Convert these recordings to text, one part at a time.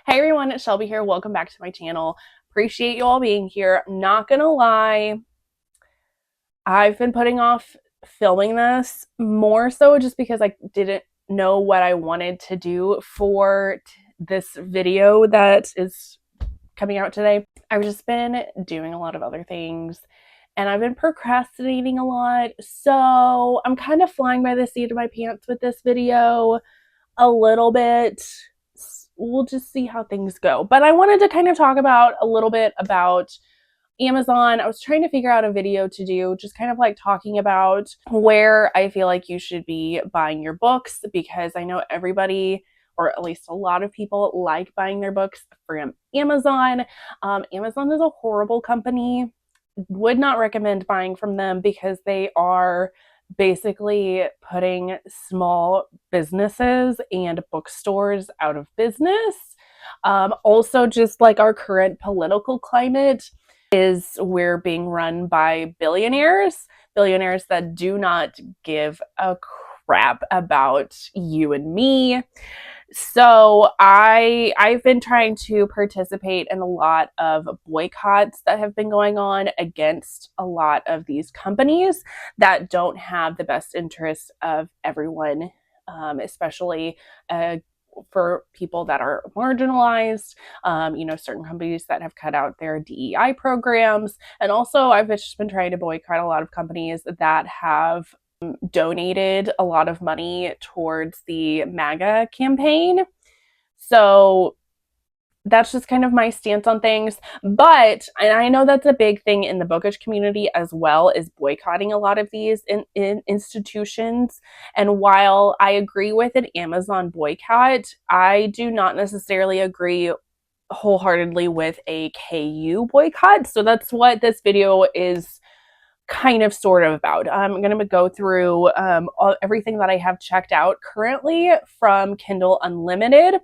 Hey everyone, it's Shelby here. Welcome back to my channel. Appreciate you all being here. Not gonna lie, I've been putting off filming this more so just because I didn't know what I wanted to do for this video that is coming out today. I've just been doing a lot of other things and I've been procrastinating a lot. So I'm kind of flying by the seat of my pants with this video a little bit. We'll just see how things go. But I wanted to kind of talk about a little bit about Amazon. I was trying to figure out a video to do, just kind of like talking about where I feel like you should be buying your books, because I know everybody, or at least a lot of people, like buying their books from Amazon. Amazon is a horrible company. Would not recommend buying from them because they are basically putting small businesses and bookstores out of business. Also, just like our current political climate is, we're being run by billionaires that do not give a crap about you and me. So I've been trying to participate in a lot of boycotts that have been going on against a lot of these companies that don't have the best interests of everyone, especially for people that are marginalized, certain companies that have cut out their DEI programs. And also, I've just been trying to boycott a lot of companies that have donated a lot of money towards the MAGA campaign. So that's just kind of my stance on things. But, and I know that's a big thing in the bookish community as well, is boycotting a lot of these in institutions. And while I agree with an Amazon boycott, I do not necessarily agree wholeheartedly with a KU boycott. So that's what this video is kind of sort of about. I'm going to go through everything that I have checked out currently from Kindle Unlimited,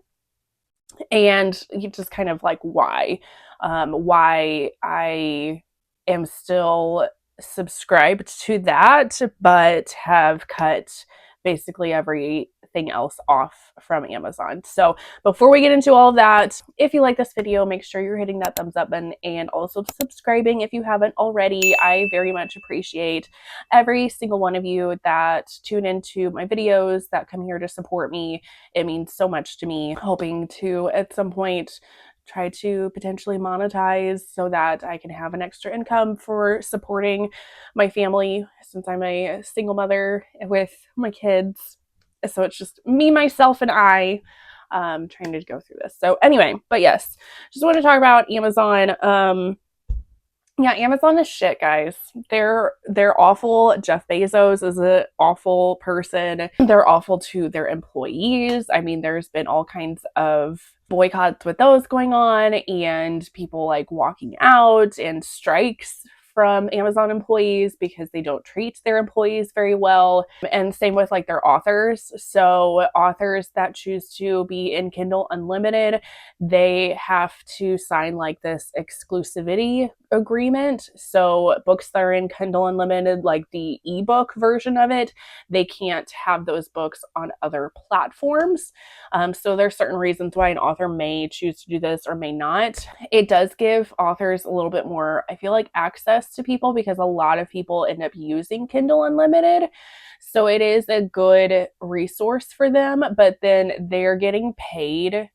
and just kind of like why I am still subscribed to that, but have cut basically everything else off from Amazon. So before we get into all of that, if you like this video, make sure you're hitting that thumbs up button and also subscribing if you haven't already. I very much appreciate every single one of you that tune into my videos, that come here to support me. It means so much to me. Hoping to at some point try to potentially monetize so that I can have an extra income for supporting my family, since I'm a single mother with my kids. So it's just me, myself, and I trying to go through this. So anyway, but yes, just want to talk about Amazon. Yeah, Amazon is shit, guys. They're awful. Jeff Bezos is an awful person. They're awful to their employees. I mean, there's been all kinds of boycotts with those going on, and people like walking out, and strikes from Amazon employees because they don't treat their employees very well. And same with like their authors. So authors that choose to be in Kindle Unlimited, they have to sign like this exclusivity agreement. So books that are in Kindle Unlimited, like the ebook version of it, they can't have those books on other platforms. So there's certain reasons why an author may choose to do this or may not. It does give authors a little bit more, I feel like, access to people, because a lot of people end up using Kindle Unlimited. So it is a good resource for them, but then they're getting paid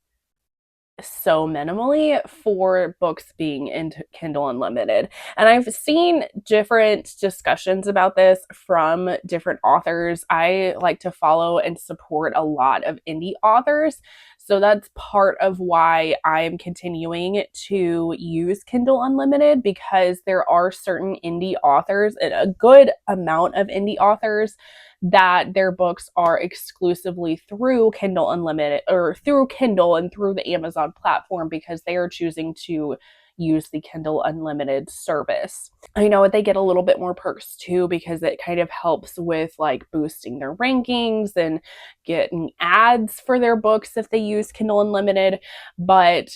so minimally for books being in Kindle Unlimited. And I've seen different discussions about this from different authors. I like to follow and support a lot of indie authors. So that's part of why I'm continuing to use Kindle Unlimited, because there are certain indie authors, and a good amount of indie authors, that their books are exclusively through Kindle Unlimited, or through Kindle and through the Amazon platform, because they are choosing to use the Kindle Unlimited service. I know they get a little bit more perks too, because it kind of helps with like boosting their rankings and getting ads for their books if they use Kindle Unlimited. But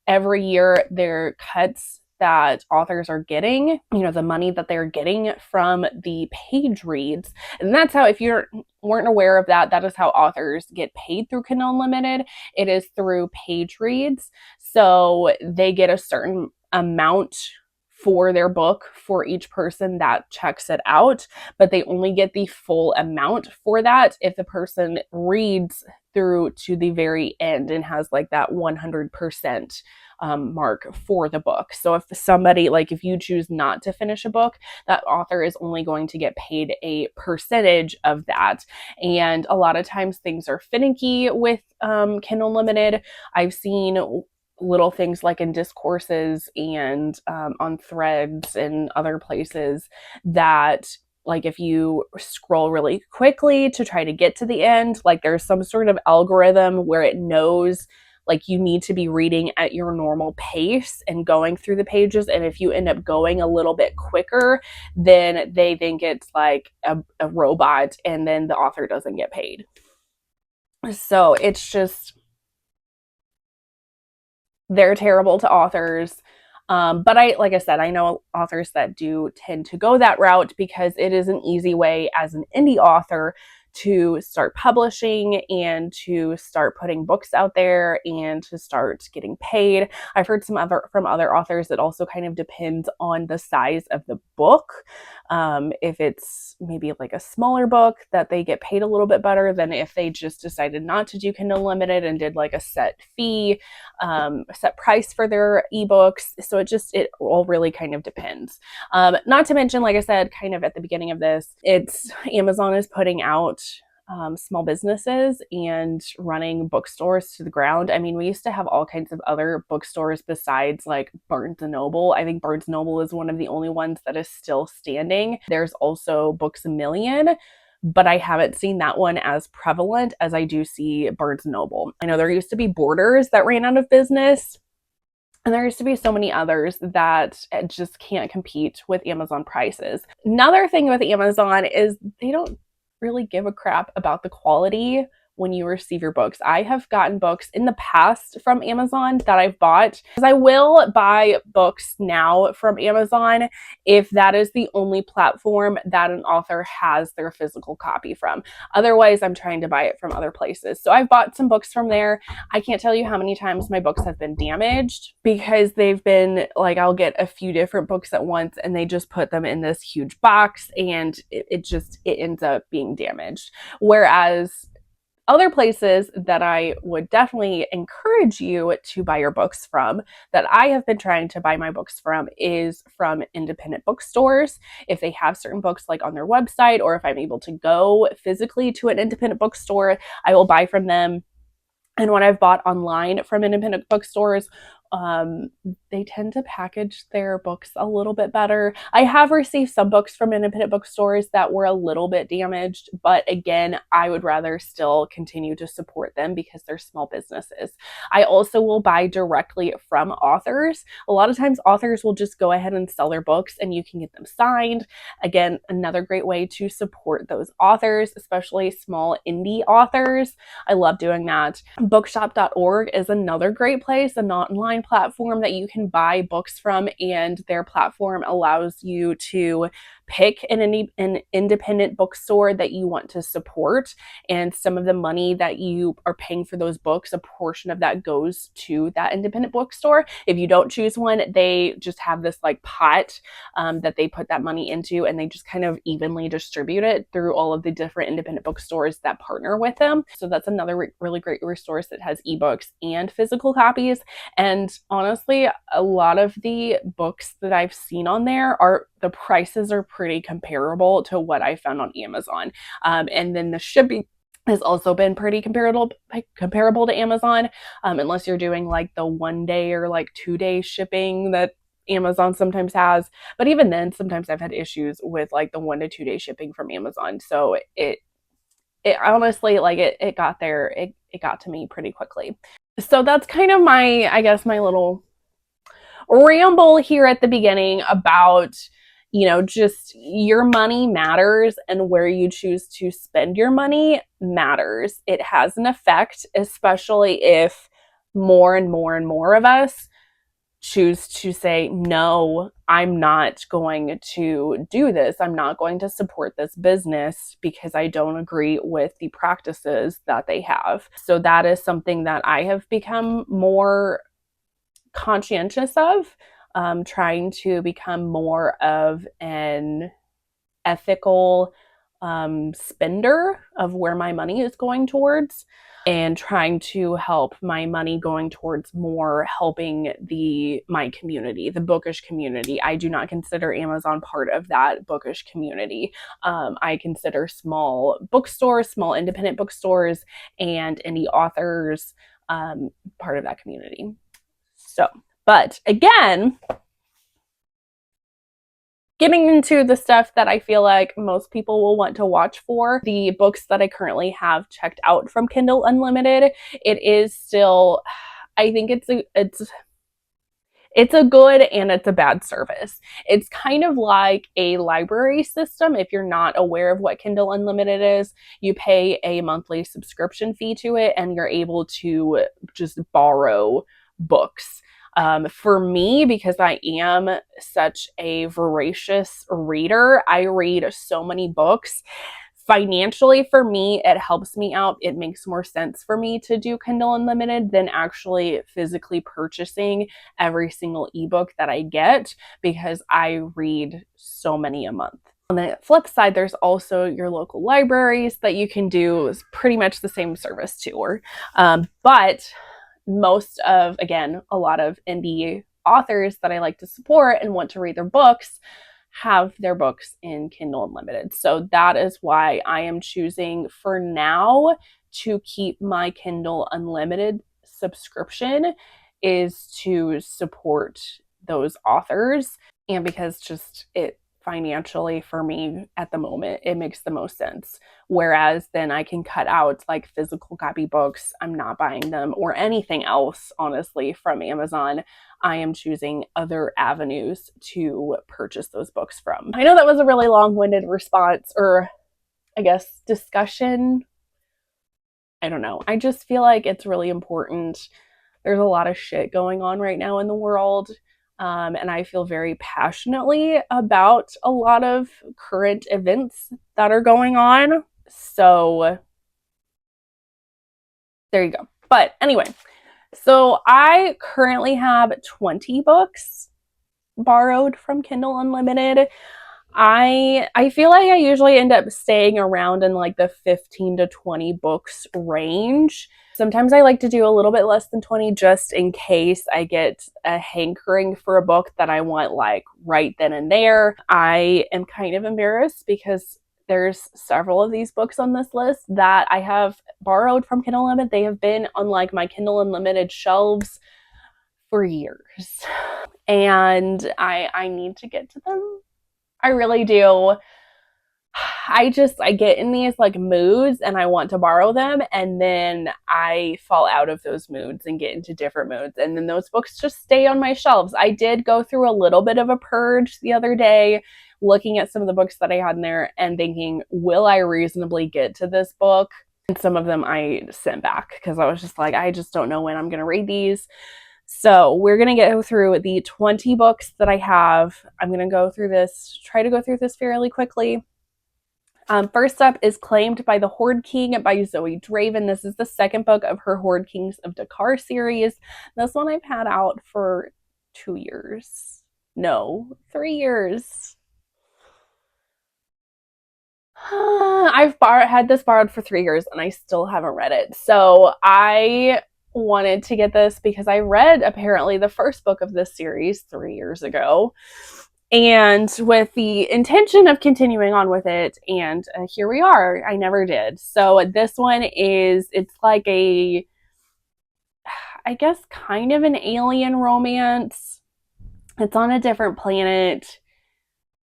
every year their cuts that authors are getting, the money that they're getting from the page reads. And that's how, if you're weren't aware of that, that is how authors get paid through Kindle Unlimited. It is through page reads. So they get a certain amount for their book for each person that checks it out, but they only get the full amount for that if the person reads through to the very end and has like that 100% mark for the book. So if somebody, like if you choose not to finish a book, that author is only going to get paid a percentage of that. And a lot of times things are finicky with Kindle Unlimited. I've seen little things like in discourses and on threads and other places that, like if you scroll really quickly to try to get to the end, like there's some sort of algorithm where it knows like you need to be reading at your normal pace and going through the pages. And if you end up going a little bit quicker, then they think it's like a robot, and then the author doesn't get paid. So it's just, they're terrible to authors. But like I said, I know authors that do tend to go that route because it is an easy way as an indie author to start publishing and to start putting books out there and to start getting paid. I've heard from other authors that also kind of depends on the size of the book. If it's maybe like a smaller book, that they get paid a little bit better than if they just decided not to do Kindle Unlimited and did like a set fee, set price for their ebooks. So it all really kind of depends. Not to mention, like I said, kind of at the beginning of this, Amazon is putting out small businesses and running bookstores to the ground. I mean, we used to have all kinds of other bookstores besides like Barnes & Noble. I think Barnes & Noble is one of the only ones that is still standing. There's also Books A Million, but I haven't seen that one as prevalent as I do see Barnes & Noble. I know there used to be Borders that ran out of business, and there used to be so many others that just can't compete with Amazon prices. Another thing with Amazon is they don't really give a crap about the quality when you receive your books. I have gotten books in the past from Amazon that I've bought, because I will buy books now from Amazon if that is the only platform that an author has their physical copy from. Otherwise, I'm trying to buy it from other places. So I've bought some books from there. I can't tell you how many times my books have been damaged because they've been like, I'll get a few different books at once and they just put them in this huge box and it ends up being damaged. Whereas other places that I would definitely encourage you to buy your books from, that I have been trying to buy my books from, is from independent bookstores. If they have certain books like on their website, or if I'm able to go physically to an independent bookstore, I will buy from them. And when I've bought online from independent bookstores, they tend to package their books a little bit better. I have received some books from independent bookstores that were a little bit damaged, but again, I would rather still continue to support them because they're small businesses. I also will buy directly from authors. A lot of times authors will just go ahead and sell their books and you can get them signed. Again, another great way to support those authors, especially small indie authors. I love doing that. Bookshop.org is another great place, an online platform that you can buy books from, and their platform allows you to pick an independent bookstore that you want to support, and some of the money that you are paying for those books, a portion of that goes to that independent bookstore. If you don't choose one, they just have this like pot that they put that money into, and they just kind of evenly distribute it through all of the different independent bookstores that partner with them. So that's another really great resource that has ebooks and physical copies. And honestly, a lot of the books that I've seen on there the prices are pretty comparable to what I found on Amazon. And then the shipping has also been pretty comparable to Amazon, unless you're doing like the 1 day or like 2 day shipping that Amazon sometimes has. But even then, sometimes I've had issues with like the 1 to 2 day shipping from Amazon. So it honestly, like it got there, it got to me pretty quickly. So that's kind of my little ramble here at the beginning about, just your money matters, and where you choose to spend your money matters. It has an effect, especially if more and more and more of us choose to say, no, I'm not going to do this. I'm not going to support this business because I don't agree with the practices that they have. So that is something that I have become more conscientious of, trying to become more of an ethical spender of where my money is going towards, and trying to help my money going towards more helping my community, the bookish community. I do not consider Amazon part of that bookish community. I consider small bookstores, small independent bookstores, and indie authors part of that community. So, but again, getting into the stuff that I feel like most people will want to watch for, the books that I currently have checked out from Kindle Unlimited, it is still, I think it's a good and it's a bad service. It's kind of like a library system. If you're not aware of what Kindle Unlimited is, you pay a monthly subscription fee to it and you're able to just borrow books. For me, because I am such a voracious reader, I read so many books. Financially, for me, it helps me out. It makes more sense for me to do Kindle Unlimited than actually physically purchasing every single ebook that I get, because I read so many a month. On the flip side, there's also your local libraries that you can do pretty much the same service to. But most of, again, a lot of indie authors that I like to support and want to read their books have their books in Kindle Unlimited. So that is why I am choosing for now to keep my Kindle Unlimited subscription, is to support those authors. And because just it financially for me at the moment, it makes the most sense. Whereas then I can cut out like physical copy books. I'm not buying them, or anything else, honestly, from Amazon. I am choosing other avenues to purchase those books from. I know that was a really long-winded response, or I guess discussion. I don't know. I just feel like it's really important. There's a lot of shit going on right now in the world. And I feel very passionately about a lot of current events that are going on. So there you go. But anyway, so I currently have 20 books borrowed from Kindle Unlimited. I feel like I usually end up staying around in like the 15 to 20 books range. Sometimes I like to do a little bit less than 20 just in case I get a hankering for a book that I want like right then and there. I am kind of embarrassed because there's several of these books on this list that I have borrowed from Kindle Unlimited. They have been on like my Kindle Unlimited shelves for years. And I need to get to them. I really do. I get in these like moods and I want to borrow them, and then I fall out of those moods and get into different moods, and then those books just stay on my shelves. I did go through a little bit of a purge the other day, looking at some of the books that I had in there and thinking, will I reasonably get to this book? And some of them I sent back because I was just like, I just don't know when I'm going to read these. So we're going to go through the 20 books that I have. I'm going to try to go through this fairly quickly. First up is Claimed by the Horde King by Zoe Draven. This is the second book of her Horde Kings of Dakar series. This one I've had out for 2 years. No, 3 years. I've had this borrowed for 3 years and I still haven't read it. So I wanted to get this because I read apparently the first book of this series 3 years ago, and with the intention of continuing on with it, and here we are. I never did. So this one it's like I guess kind of an alien romance. It's on a different planet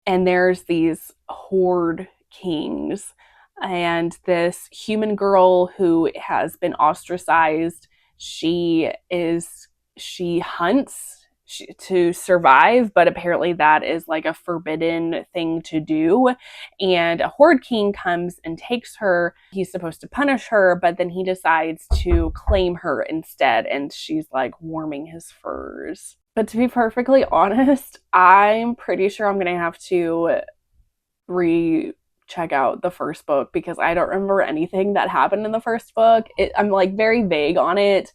and there's these horde kings, and this human girl who has been ostracized, she hunts to survive, but apparently that is like a forbidden thing to do. And a horde king comes and takes her. He's supposed to punish her, but then he decides to claim her instead, and she's like warming his furs. But to be perfectly honest, I'm pretty sure I'm gonna have to check out the first book because I don't remember anything that happened in the first book. I'm like very vague on it.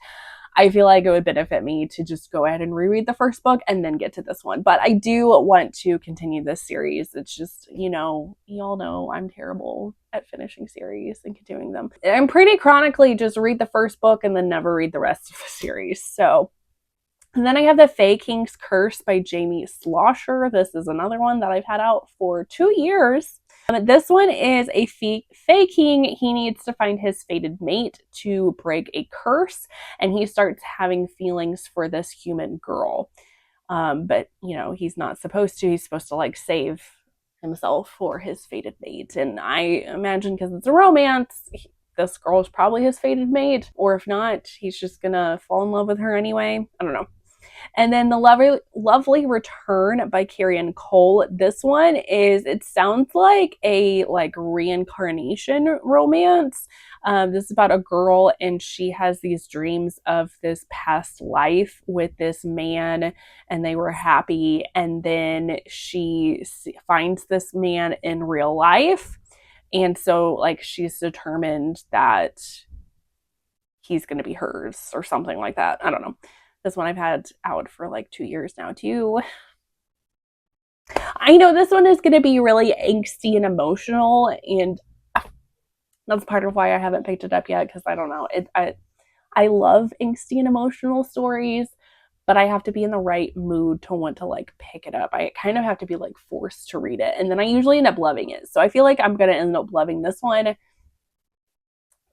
I feel like it would benefit me to just go ahead and reread the first book and then get to this one. But I do want to continue this series. It's just, y'all know I'm terrible at finishing series and continuing them. I'm pretty chronically just read the first book and then never read the rest of the series. So, and then I have The Fae King's Curse by Jamie Slosher. This is another one that I've had out for 2 years. This one is a Fae King. He needs to find his fated mate to break a curse, and he starts having feelings for this human girl. But, he's not supposed to. He's supposed to, like, save himself for his fated mate. And I imagine because it's a romance, this girl is probably his fated mate. Or if not, he's just gonna fall in love with her anyway. I don't know. And then The Lovely Return by Carrie Cole. This one it sounds like a reincarnation romance. This is about a girl and she has these dreams of this past life with this man and they were happy. And then she finds this man in real life. And so she's determined that he's going to be hers or something like that. I don't know. This one I've had out for 2 years now too. I know this one is going to be really angsty and emotional, and that's part of why I haven't picked it up yet because I don't know. I love angsty and emotional stories, but I have to be in the right mood to want to pick it up. I kind of have to be forced to read it, and then I usually end up loving it. So I feel like I'm going to end up loving this one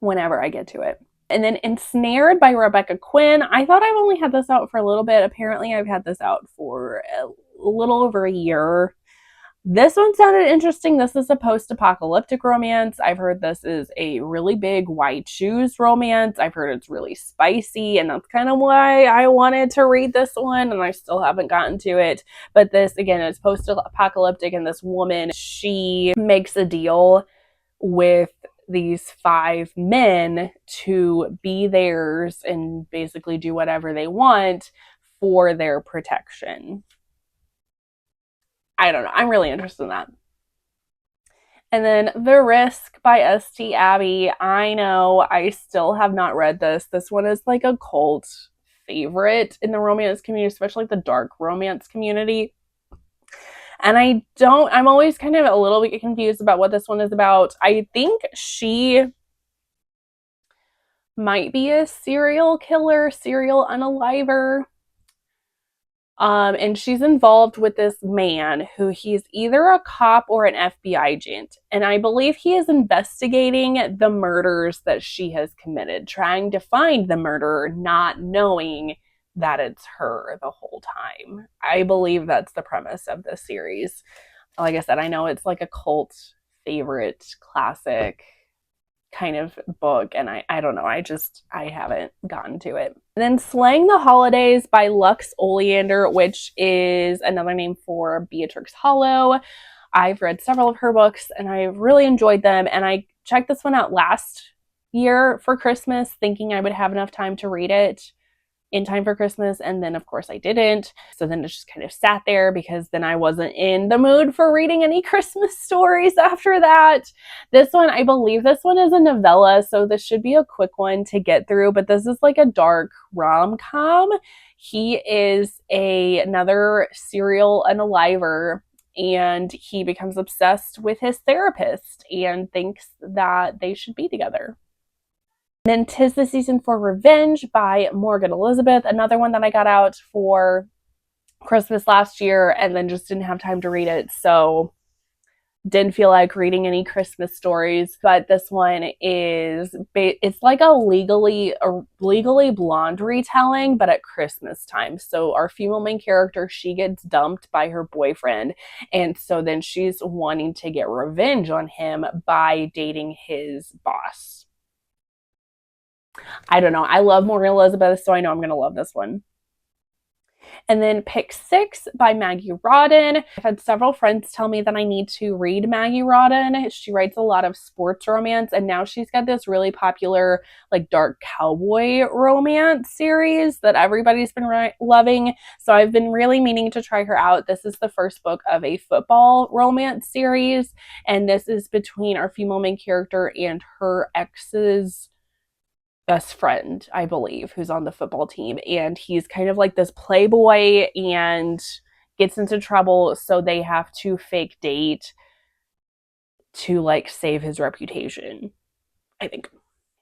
whenever I get to it. And then Ensnared by Rebecca Quinn. I thought I've only had this out for a little bit. Apparently I've had this out for a little over a year. This one sounded interesting. This is a post-apocalyptic romance. I've heard this is a really big white shoes romance. I've heard it's really spicy, and that's kind of why I wanted to read this one, and I still haven't gotten to it. But this, again, is post-apocalyptic, and this woman, she makes a deal with these 5 men to be theirs and basically do whatever they want for their protection. I don't know. I'm really interested in that. And then The Risk by S.T. Abbey. I know I still have not read this. This one is a cult favorite in the romance community, especially the dark romance community. And I'm always kind of a little bit confused about what this one is about. I think she might be a serial killer, serial unaliver. And she's involved with this man who he's either a cop or an FBI agent. And I believe he is investigating the murders that she has committed, trying to find the murderer, not knowing that it's her the whole time. I believe that's the premise of this series. Like I said, I know it's a cult favorite classic kind of book, and I don't know, I haven't gotten to it. And then Slaying the Holidays by Lux Oleander, which is another name for Beatrix Hollow. I've read several of her books and I really enjoyed them, and I checked this one out last year for Christmas thinking I would have enough time to read it in time for Christmas, and then of course I didn't. So then it just kind of sat there because then I wasn't in the mood for reading any Christmas stories after that. This one, I believe this one is a novella, so this should be a quick one to get through, but this is a dark rom-com. He is another serial unaliver, and he becomes obsessed with his therapist and thinks that they should be together. Then 'Tis the Season for Revenge by Morgan Elizabeth, another one that I got out for Christmas last year and then just didn't have time to read it, so didn't feel like reading any Christmas stories. But this one it's a legally blonde retelling, but at Christmas time. So our female main character, she gets dumped by her boyfriend, and so then she's wanting to get revenge on him by dating his boss. I don't know. I love Morgan Elizabeth, so I know I'm going to love this one. And then Pick Six by Maggie Rodden. I've had several friends tell me that I need to read Maggie Rodden. She writes a lot of sports romance, and now she's got this really popular, like, dark cowboy romance series that everybody's been loving. So I've been really meaning to try her out. This is the first book of a football romance series, and this is between our female main character and her ex's best friend, I believe, who's on the football team. And he's kind of like this playboy and gets into trouble, so they have to fake date to, like, save his reputation, I think.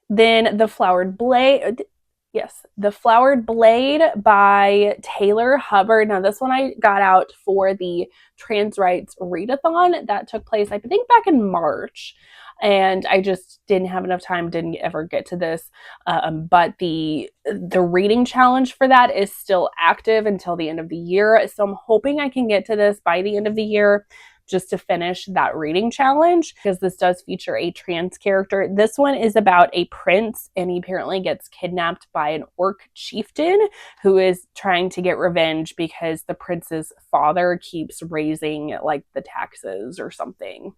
Then The Flowered Blade. Yes, The Flowered Blade by Taylor Hubbard. Now, this one I got out for the trans rights readathon that took place, I think, back in March. And I just didn't have enough time, didn't ever get to this. But the reading challenge for that is still active until the end of the year. So I'm hoping I can get to this by the end of the year, just to finish that reading challenge, because this does feature a trans character. This one is about a prince, and he apparently gets kidnapped by an orc chieftain who is trying to get revenge because the prince's father keeps raising, like, the taxes or something.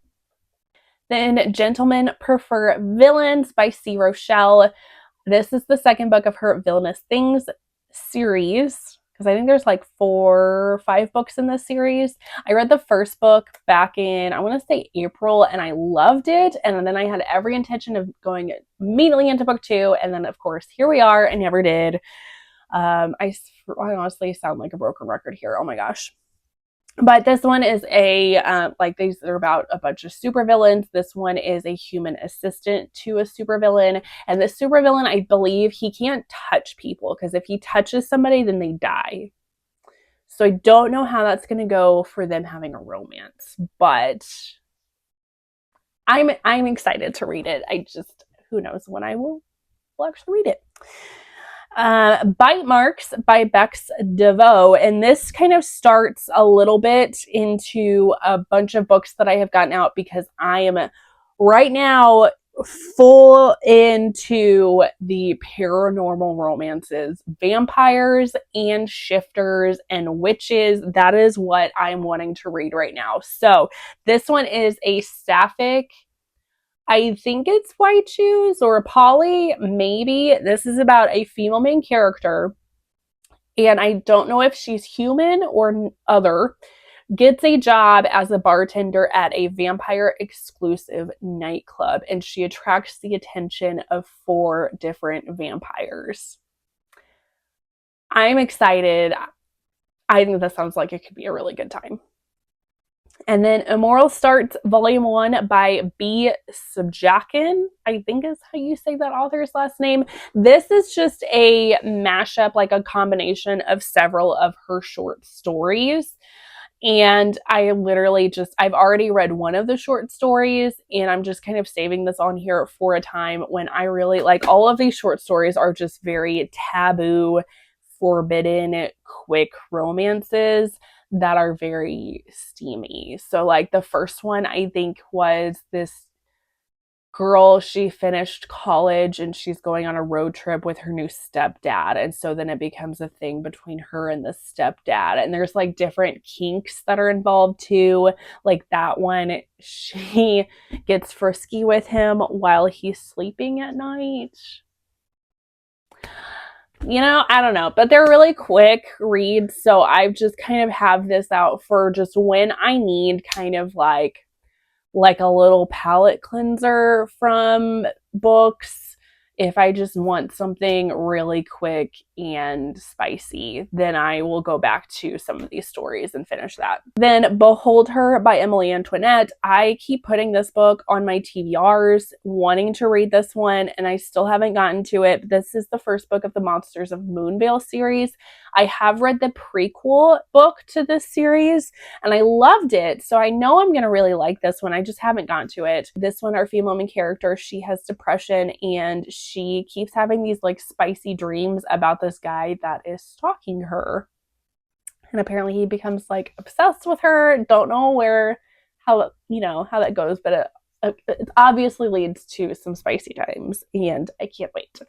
Then Gentlemen Prefer Villains by C. Rochelle. This is the second book of her Villainous Things series, because I think there's like 4 or 5 books in this series. I read the first book back in, I want to say, April, and I loved it. And then I had every intention of going immediately into book 2. And then, of course, here we are. I never did. I honestly sound like a broken record here. Oh my gosh. But this one is these are about a bunch of supervillains. This one is a human assistant to a supervillain. And this supervillain, I believe, he can't touch people, because if he touches somebody, then they die. So I don't know how that's going to go for them having a romance. But I'm excited to read it. Who knows when I will actually read it. Bite Marks by Bex DeVoe, and this kind of starts a little bit into a bunch of books that I have gotten out, because I am right now full into the paranormal romances, vampires and shifters and witches. That is what I'm wanting to read right now. So this one is a sapphic, I think it's white shoes or poly, maybe. This is about a female main character, and I don't know if she's human or other, gets a job as a bartender at a vampire exclusive nightclub, and she attracts the attention of 4 different vampires. I'm excited. I think this sounds like it could be a really good time. And then Immoral Starts Volume 1 by B. Subjakin, I think is how you say that author's last name. This is just a mashup, like a combination of several of her short stories. And I've already read one of the short stories, and I'm just kind of saving this on here for a time when I really, like, all of these short stories are just very taboo, forbidden, quick romances that are very steamy. So, like, the first one, I think, was this girl, she finished college and she's going on a road trip with her new stepdad, and so then it becomes a thing between her and the stepdad, and there's like different kinks that are involved too. Like that one, she gets frisky with him while he's sleeping at night. I don't know, but they're really quick reads, so I just kind of have this out for just when I need kind of like a little palate cleanser from books. If I just want something really quick and spicy, then I will go back to some of these stories and finish that. Then Behold Her by Emily Antoinette. I keep putting this book on my TBRs, wanting to read this one, and I still haven't gotten to it. This is the first book of the Monsters of Moonvale series. I have read the prequel book to this series, and I loved it, so I know I'm going to really like this one. I just haven't gotten to it. This one, our female main character, she has depression, and she keeps having these like spicy dreams about this guy that is stalking her. And apparently he becomes like obsessed with her. Don't know how that goes, but it obviously leads to some spicy times, and I can't wait.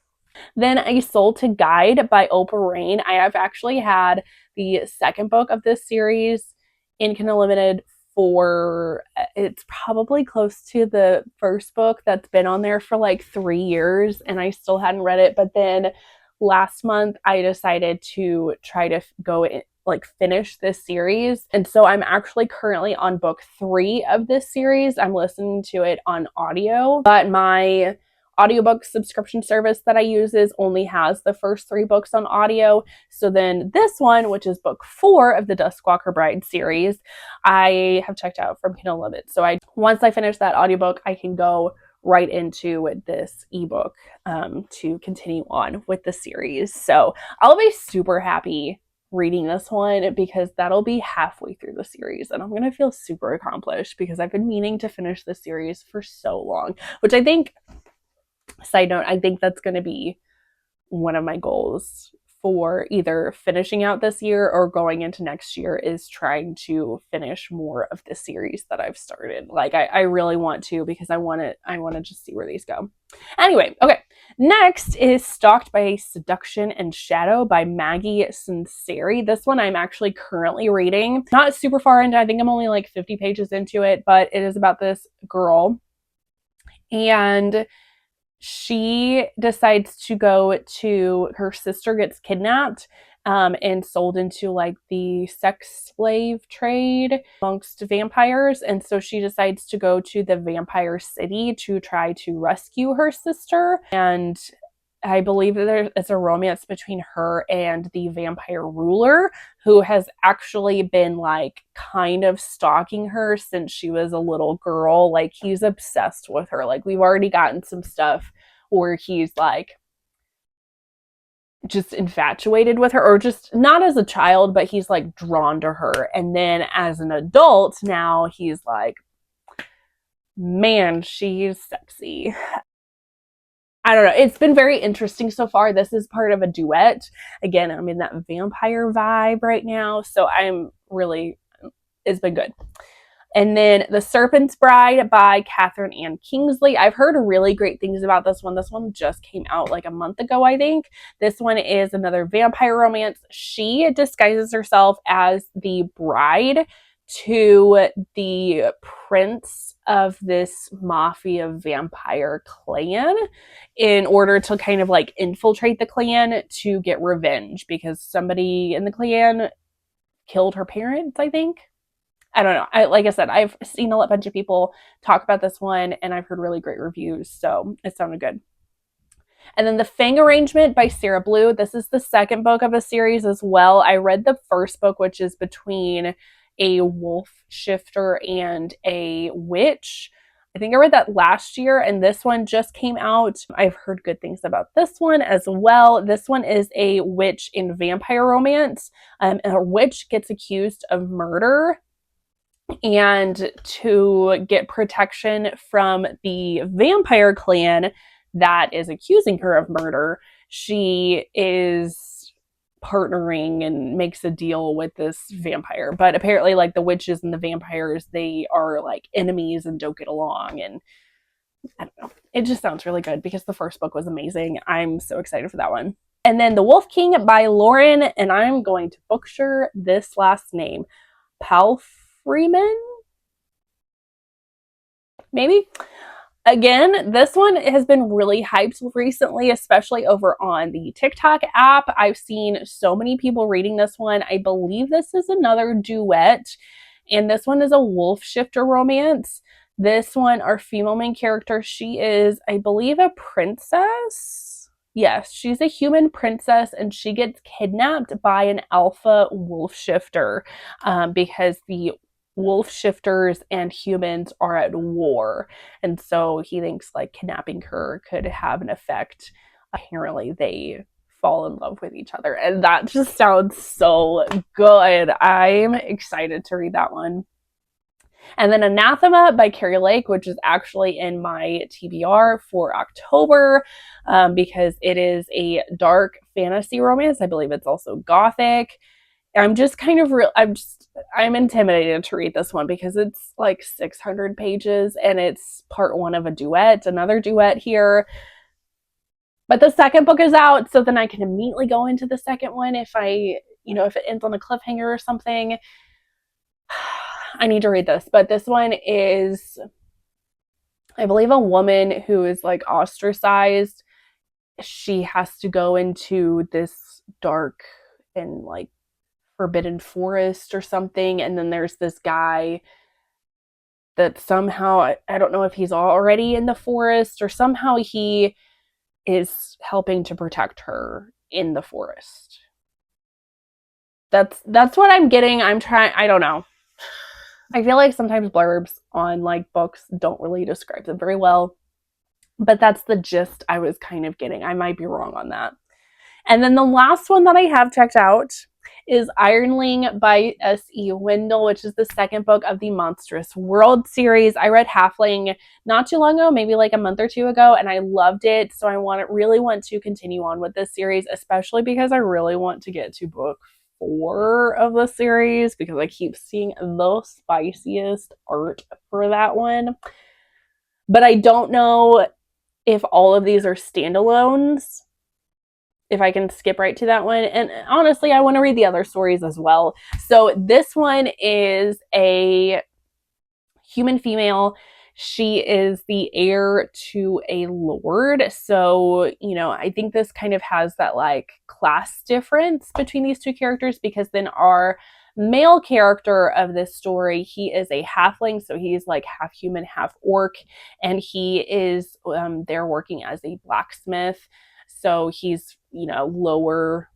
Then A Soul to Guide by Oprah Rain. I have actually had the second book of this series in Kindle Unlimited for, it's probably close to the first book that's been on there for like 3 years, and I still hadn't read it. But then last month I decided to try to go in, like finish this series. And so I'm actually currently on book 3 of this series. I'm listening to it on audio, but my audiobook subscription service that I use only has the first 3 books on audio. So then this one, which is book 4 of the Duskwalker Bride series, I have checked out from Kindle Unlimited. So once I finish that audiobook, I can go right into this ebook to continue on with the series. So I'll be super happy reading this one because that'll be halfway through the series and I'm going to feel super accomplished because I've been meaning to finish this series for so long, which I think, side note, I think that's going to be one of my goals for either finishing out this year or going into next year, is trying to finish more of the series that I've started. Like I really want to, because I want to just see where these go. Anyway, okay. Next is Stalked by Seduction and Shadow by Maggie Sinceri. This one I'm actually currently reading. Not super far into, I think I'm only like 50 pages into it, but it is about this girl, and she decides to go to, her sister gets kidnapped and sold into like the sex slave trade amongst vampires. And so she decides to go to the vampire city to try to rescue her sister. And I believe that it's a romance between her and the vampire ruler, who has actually been like kind of stalking her since she was a little girl. Like he's obsessed with her. Like we've already gotten some stuff where he's like just infatuated with her, or just not as a child, but he's like drawn to her. And then as an adult now, he's like, man, she's sexy. I don't know. It's been very interesting so far. This is part of a duet. Again, I'm in that vampire vibe right now. So it's been good. And then The Serpent's Bride by Catherine Ann Kingsley. I've heard really great things about this one. This one just came out like a month ago, I think. This one is another vampire romance. She disguises herself as the bride to the prince of this mafia vampire clan in order to kind of like infiltrate the clan to get revenge because somebody in the clan killed her parents, I think. I don't know. Like I said, I've seen a bunch of people talk about this one and I've heard really great reviews, so it sounded good. And then The Fang Arrangement by Sarah Blue. This is the second book of a series as well. I read the first book, which is between a wolf shifter and a witch. I think I read that last year, and this one just came out. I've heard good things about this one as well. This one is a witch and vampire romance. And a witch gets accused of murder, and to get protection from the vampire clan that is accusing her of murder, she is partnering and makes a deal with this vampire. But apparently, like, the witches and the vampires, they are like enemies and don't get along. And I don't know. It just sounds really good because the first book was amazing. I'm so excited for that one. And then The Wolf King by Lauren, and I'm going to butcher this last name, Palfreeman? Maybe? Again, this one has been really hyped recently, especially over on the TikTok app. I've seen so many people reading this one. I believe this is another duet, and this one is a wolf shifter romance. This one, our female main character, she is, I believe, a princess. Yes, she's a human princess, and she gets kidnapped by an alpha wolf shifter because the wolf shifters and humans are at war. And so he thinks like kidnapping her could have an effect. Apparently they fall in love with each other. And that just sounds so good. I'm excited to read that one. And then Anathema by Carrie Lake, which is actually in my TBR for October because it is a dark fantasy romance. I believe it's also gothic. I'm just kind of I'm intimidated to read this one because it's like 600 pages and it's part 1 of a duet, another duet here. But the second book is out, so then I can immediately go into the second one if I, if it ends on a cliffhanger or something, I need to read this. But this one is, I believe, a woman who is like ostracized. She has to go into this dark and like forbidden forest or something. And then there's this guy that somehow, I don't know if he's already in the forest or somehow he is helping to protect her in the forest. That's what I'm getting. I don't know. I feel like sometimes blurbs on like books don't really describe them very well, but that's the gist I was kind of getting. I might be wrong on that. And then the last one that I have checked out is Ironling by S.E. Wendell, which is the second book of the Monstrous World series. I read Halfling not too long ago, maybe like a month or two ago, and I loved it. So I really want to continue on with this series, especially because I really want to get to book 4 of the series because I keep seeing the spiciest art for that one. But I don't know if all of these are standalones, if I can skip right to that one. And honestly, I want to read the other stories as well. So this one is a human female. She is the heir to a lord. So, I think this kind of has that like class difference between these two characters, because then our male character of this story, he is a halfling. So he's like half human, half orc. And he is there working as a blacksmith. So he's, lower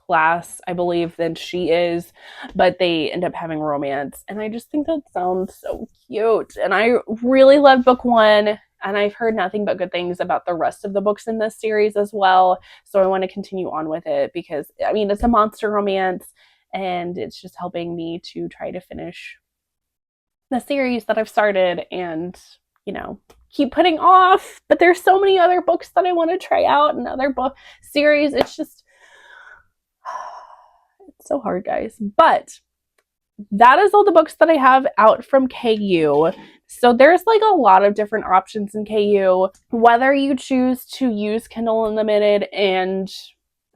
class, I believe, than she is, but they end up having romance. And I just think that sounds so cute. And I really loved book 1, and I've heard nothing but good things about the rest of the books in this series as well. So I want to continue on with it because, it's a monster romance, and it's just helping me to try to finish the series that I've started and, keep putting off. But there's so many other books that I want to try out and other book series. It's so hard, guys. But that is all the books that I have out from KU. So there's like a lot of different options in KU. Whether you choose to use Kindle Unlimited and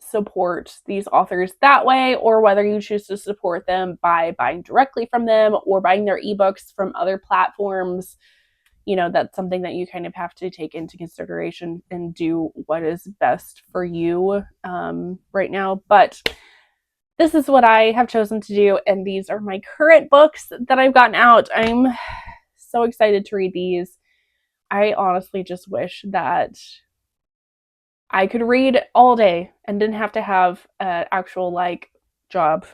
support these authors that way, or whether you choose to support them by buying directly from them or buying their ebooks from other platforms, that's something that you kind of have to take into consideration and do what is best for you right now. But this is what I have chosen to do, and these are my current books that I've gotten out. I'm so excited to read these. I honestly just wish that I could read all day and didn't have to have an actual like job,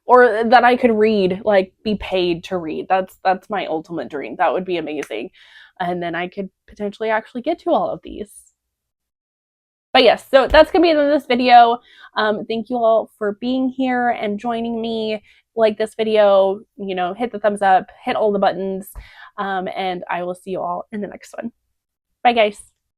or that I could read, like be paid to read. That's my ultimate dream. That would be amazing. And then I could potentially actually get to all of these. But yes, so that's going to be the end of this video. Thank you all for being here and joining me. Like this video, hit the thumbs up, hit all the buttons, and I will see you all in the next one. Bye, guys.